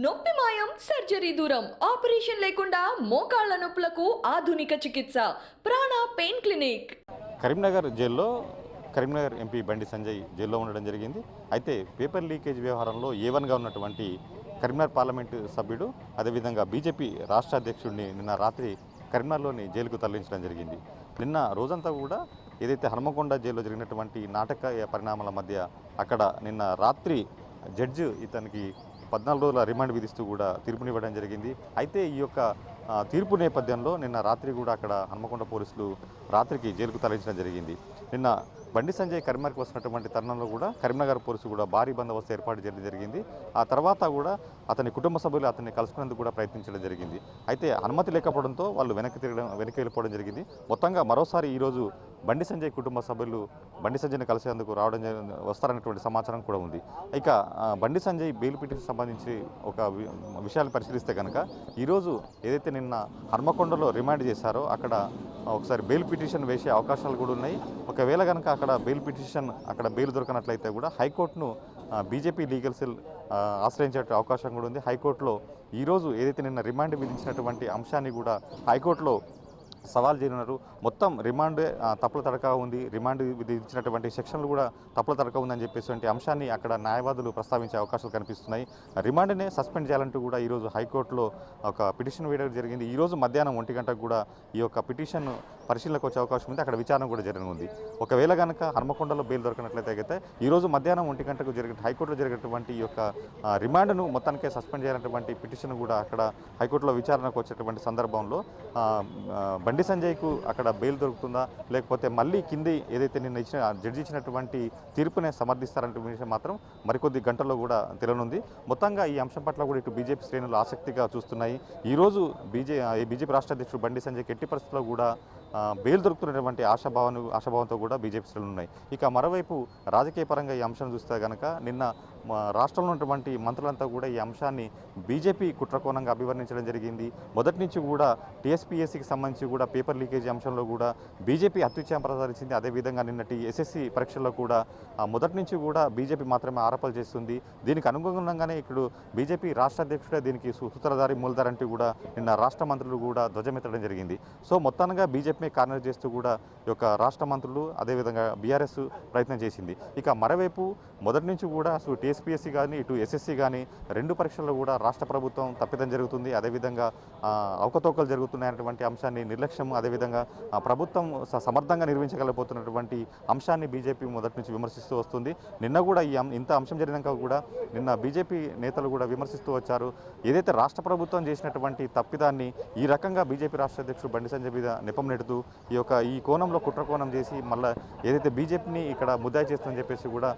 నొప్పి మాయం సర్జరీ దూరం ఆపరేషన్ లేకుండా మోకాళ్ల నొప్పులకు ఆధునిక చికిత్స ప్రాణ పెయిన్ క్లినిక్. కరీంనగర్ జైల్లో కరీంనగర్ ఎంపీ బండి సంజయ్ జైల్లో ఉండడం జరిగింది. అయితే పేపర్ లీకేజ్ వ్యవహారంలో ఏవన్గా ఉన్నటువంటి కరీంనగర్ పార్లమెంటు సభ్యుడు అదేవిధంగా బీజేపీ రాష్ట్ర అధ్యక్షుడిని నిన్న రాత్రి కరీంనగర్లోని జైలుకు తరలించడం జరిగింది. నిన్న రోజంతా కూడా ఏదైతే హనుమకొండ జైల్లో జరిగినటువంటి నాటకీయ పరిణామాల మధ్య అక్కడ నిన్న రాత్రి జడ్జి ఇతనికి 14 రోజుల రిమాండ్ విధిస్తూ కూడా తీర్పునివ్వడం జరిగింది. అయితే ఈ యొక్క తీర్పు నేపథ్యంలో నిన్న రాత్రి కూడా అక్కడ హనుమకొండ పోలీసులు రాత్రికి జైలుకు తరలించడం జరిగింది. నిన్న బండి సంజయ్ కరీంనగర్కి వస్తున్నటువంటి తరుణంలో కూడా కరీంనగర్ పోలీసులు కూడా భారీ బందోబస్తు ఏర్పాటు చేయడం జరిగింది. ఆ తర్వాత కూడా అతని కుటుంబ సభ్యులు అతన్ని కలుసుకునేందుకు కూడా ప్రయత్నించడం జరిగింది. అయితే అనుమతి లేకపోవడంతో వాళ్ళు వెనక్కి వెళ్ళిపోవడం జరిగింది. మొత్తంగా మరోసారి ఈరోజు బండి సంజయ్ కుటుంబ సభ్యులు బండి సంజయ్ని కలిసేందుకు వస్తారనేటువంటి సమాచారం కూడా ఉంది. ఇక బండి సంజయ్ బెయిల్ పిటిషన్ సంబంధించి ఒక విషయాలు పరిశీలిస్తే కనుక ఈరోజు ఏదైతే నిన్న హన్మకొండలో రిమాండ్ చేశారో అక్కడ ఒకసారి బెయిల్ పిటిషన్ వేసే అవకాశాలు కూడా ఉన్నాయి. ఒకవేళ కనుక అక్కడ బెయిల్ దొరకనట్లయితే కూడా హైకోర్టును బీజేపీ లీగల్ సెల్ ఆశ్రయించే అవకాశం కూడా ఉంది. హైకోర్టులో ఈరోజు ఏదైతే నిన్న రిమాండ్ విధించినటువంటి అంశాన్ని కూడా హైకోర్టులో సవాల్ చేయనున్నారు. మొత్తం రిమాండ్ తప్పుల తడక ఉంది, రిమాండ్ విధించినటువంటి సెక్షన్లు కూడా తప్పుల తడక ఉందని చెప్పేసి అంశాన్ని అక్కడ న్యాయవాదులు ప్రస్తావించే అవకాశాలు కనిపిస్తున్నాయి. రిమాండ్నే సస్పెండ్ చేయాలంటూ కూడా ఈరోజు హైకోర్టులో ఒక పిటిషన్ వేయడం జరిగింది. ఈరోజు మధ్యాహ్నం 1 గంటకు కూడా ఈ యొక్క పిటిషన్ పరిశీలనకు వచ్చే అవకాశం ఉంది. అక్కడ విచారణ కూడా జరగనుంది. ఒకవేళ కనుక హన్మకొండలో బెయిల్ దొరకనట్లయితే అయితే ఈరోజు మధ్యాహ్నం 1 గంటకు హైకోర్టులో జరిగినటువంటి ఈ యొక్క రిమాండ్ను మొత్తానికే సస్పెండ్ చేయాలన్నటువంటి పిటిషన్ కూడా అక్కడ హైకోర్టులో విచారణకు వచ్చేటువంటి సందర్భంలో బండి సంజయ్కు అక్కడ బెయిల్ దొరుకుతుందా లేకపోతే మళ్ళీ కింది ఏదైతే నిన్న జడ్జి ఇచ్చినటువంటి తీర్పునే సమర్థిస్తారంటే విషయం మాత్రం మరికొద్ది గంటల్లో కూడా తెలియనుంది. మొత్తంగా ఈ అంశం పట్ల కూడా ఇటు బీజేపీ శ్రేణులు ఆసక్తిగా చూస్తున్నాయి. ఈరోజు బీజేపీ రాష్ట్ర అధ్యక్షుడు బండి సంజయ్కి ఎట్టి పరిస్థితుల్లో కూడా బెయిల్ దొరుకుతున్నటువంటి ఆశాభావంతో కూడా బీజేపీ శ్రేణులు ఉన్నాయి. ఇక మరోవైపు రాజకీయ పరంగా ఈ అంశం చూస్తే కనుక నిన్న రాష్ట్రంలో ఉన్నటువంటి మంత్రులంతా కూడా ఈ అంశాన్ని బీజేపీ కుట్రకోణంగా అభివర్ణించడం జరిగింది. మొదటి నుంచి కూడా టీఎస్పీఎస్సీకి సంబంధించి కూడా పేపర్ లీకేజీ అంశంలో కూడా బీజేపీ అత్యుత్సాహం ప్రదర్శించింది. అదేవిధంగా నిన్నటి ఎస్ఎస్సీ పరీక్షల్లో కూడా మొదటి నుంచి కూడా బీజేపీ మాత్రమే ఆరోపణలు చేస్తుంది. దీనికి అనుగుణంగానే ఇప్పుడు బీజేపీ రాష్ట్ర అధ్యక్షుడే దీనికి సూత్రధారి మూలధారి అంటూ కూడా నిన్న రాష్ట్ర మంత్రులు కూడా ధ్వజమెత్తడం జరిగింది. సో మొత్తంగా బీజేపీ కార్నర్ చేస్తూ కూడా ఈ యొక్క రాష్ట్ర మంత్రులు అదేవిధంగా బీఆర్ఎస్ ప్రయత్నం చేసింది. ఇక మరోవైపు మొదటి నుంచి కూడా అసలు టీఎస్పీఎస్సీ కానీ ఇటు ఎస్ఎస్సీ కానీ 2 పరీక్షల్లో కూడా రాష్ట్ర ప్రభుత్వం తప్పిదం జరుగుతుంది, అదేవిధంగా అవకతవకలు జరుగుతున్నాయన్నటువంటి అంశాన్ని నిర్లక్ష్యం, అదేవిధంగా ప్రభుత్వం సమర్థంగా నిర్వహించగలిగిపోతున్నటువంటి అంశాన్ని బీజేపీ మొదటి నుంచి విమర్శిస్తూ వస్తుంది. నిన్న కూడా ఇంత అంశం జరిగినాక కూడా నిన్న బీజేపీ నేతలు కూడా విమర్శిస్తూ వచ్చారు. ఏదైతే రాష్ట్ర ప్రభుత్వం చేసినటువంటి తప్పిదాన్ని ఈ రకంగా బీజేపీ రాష్ట్ర అధ్యక్షుడు బండి సంజయ్ మీద నెపం నెడుతూ ఈ కోణంలో కుట్రకోణం చేసి మళ్ళీ ఏదైతే బీజేపీని ఇక్కడ ముద్దాయి చేస్తుందని చెప్పేసి కూడా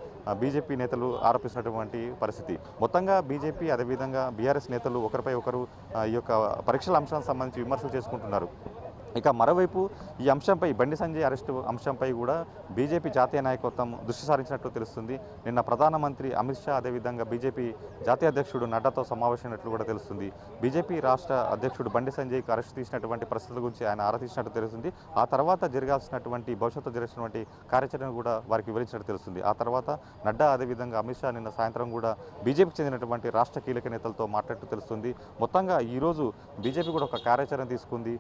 బీజేపీ నేతలు ఆరోపిస్తున్నటువంటి పరిస్థితి. మొత్తంగా బీజేపీ అదేవిధంగా బీఆర్ఎస్ నేతలు ఒకరిపై ఒకరు ఈ యొక్క పరీక్షల అంశానికి సంబంధించి విమర్శలు చేసుకుంటున్నారు. ఇక మరోవైపు ఈ అంశంపై బండి సంజయ్ అరెస్టు అంశంపై కూడా బీజేపీ జాతీయ నాయకత్వం దృష్టి సారించినట్లు తెలుస్తుంది. నిన్న ప్రధానమంత్రి అమిత్ షా అదేవిధంగా బీజేపీ జాతీయ అధ్యక్షుడు నడ్డాతో సమావేశమైనట్లు కూడా తెలుస్తుంది. బీజేపీ రాష్ట్ర అధ్యక్షుడు బండి సంజయ్కి అరెస్టు తీసినటువంటి పరిస్థితుల గురించి ఆయన ఆరా తీసినట్టు తెలుస్తుంది. ఆ తర్వాత జరగాల్సినటువంటి భవిష్యత్తు జరిగినటువంటి కార్యాచరణ కూడా వారికి వివరించినట్టు తెలుస్తుంది. ఆ తర్వాత నడ్డా అదేవిధంగా అమిత్ షా నిన్న సాయంత్రం కూడా బీజేపీకి చెందినటువంటి రాష్ట్ర కీలక నేతలతో మాట్లాడుతూ తెలుస్తుంది. మొత్తంగా ఈరోజు బీజేపీ కూడా ఒక కార్యాచరణ తీసుకుంది.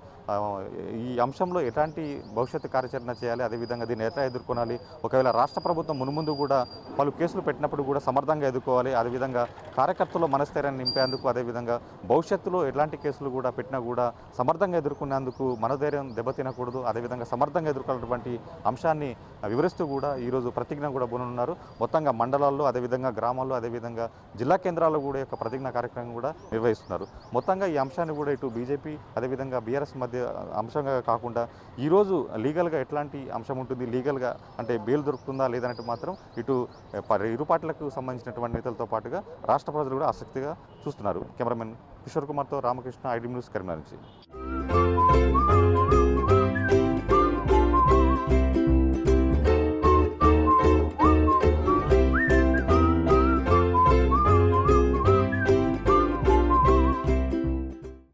ఈ అంశంలో ఎలాంటి భవిష్యత్తు కార్యాచరణ చేయాలి, అదేవిధంగా దీన్ని ఎట్లా ఎదుర్కొనాలి, ఒకవేళ రాష్ట్ర ప్రభుత్వం మున్ముందు కూడా పలు కేసులు పెట్టినప్పుడు కూడా సమర్థంగా ఎదుర్కోవాలి, అదేవిధంగా కార్యకర్తలు మనస్థైర్యాన్ని నింపేందుకు, అదేవిధంగా భవిష్యత్తులో ఎలాంటి కేసులు కూడా పెట్టినా కూడా సమర్థంగా ఎదుర్కొనేందుకు మనధైర్యం దెబ్బతినకూడదు, అదేవిధంగా సమర్థంగా ఎదుర్కొన్నటువంటి అంశాన్ని వివరిస్తూ కూడా ఈరోజు ప్రతిజ్ఞ కూడా బోనున్నారు. మొత్తంగా మండలాల్లో అదేవిధంగా గ్రామాల్లో అదేవిధంగా జిల్లా కేంద్రాల్లో కూడా యొక్క ప్రతిజ్ఞ కార్యక్రమం కూడా నిర్వహిస్తున్నారు. మొత్తంగా ఈ అంశాన్ని కూడా ఇటు బీజేపీ అదేవిధంగా బీఆర్ఎస్ మధ్య అంశంగా కాకుండా ఈరోజు లీగల్గా ఎట్లాంటి అంశం ఉంటుంది, లీగల్గా అంటే బెయిల్ దొరుకుతుందా లేదంటే మాత్రం ఇటు ఇరు పార్టీలకు సంబంధించినటువంటి నేతలతో పాటుగా రాష్ట్ర ప్రజలు కూడా ఆసక్తిగా చూస్తున్నారు. కెమెరామెన్ కిషోర్ కుమార్తో రామకృష్ణ, ఐడి న్యూస్, కరీంనగర్ నుంచి.